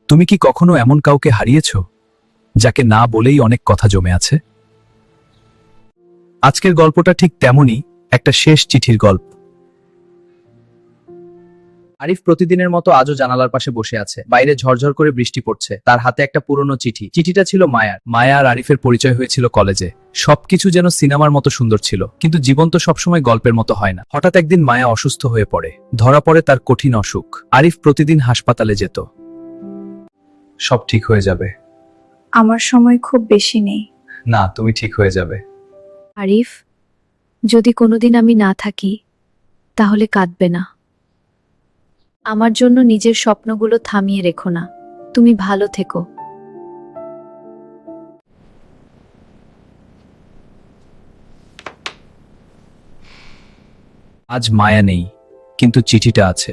তুমি কি কখনো এমন কাউকে হারিয়েছ যাকে না বলেই অনেক কথা জমে আছে? আজকের গল্পটা ঠিক তেমনই, একটা শেষ চিঠির গল্প। আরিফ প্রতিদিনের মতো আজও জানালার পাশে বসে আছে। বাইরে ঝরঝর করে বৃষ্টি পড়ছে। তার হাতে একটা পুরনো চিঠি। চিঠিটা ছিল মায়ার। মায়া আর আরিফের পরিচয় হয়েছিল কলেজে। সবকিছু যেন সিনেমার মতো সুন্দর ছিল, কিন্তু জীবন তো সবসময় গল্পের মতো হয় না। হঠাৎ একদিন মায়া অসুস্থ হয়ে পড়ে। ধরা পড়ে তার কঠিন অসুখ। আরিফ প্রতিদিন হাসপাতালে যেত। সব ঠিক হয়ে যাবে। আমার সময় খুব বেশি নেই। না, তুমি ঠিক হয়ে যাবে। আরিফ, যদি কোনোদিন আমি না থাকি তাহলে কাঁদবে না। আমার জন্য নিজের স্বপ্নগুলো থামিয়ে রেখো না। তুমি ভালো থেকো। আজ মায়া নেই, কিন্তু চিঠিটা আছে।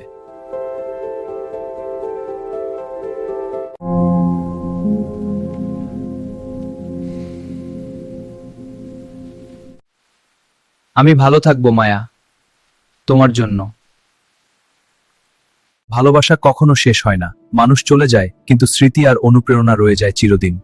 আমি ভালো থাকবো মায়া, তোমার জন্য। ভালোবাসা কখনো শেষ হয় না। মানুষ চলে যায়, কিন্তু স্মৃতি আর অনুপ্রেরণা রয়ে যায় চিরদিন।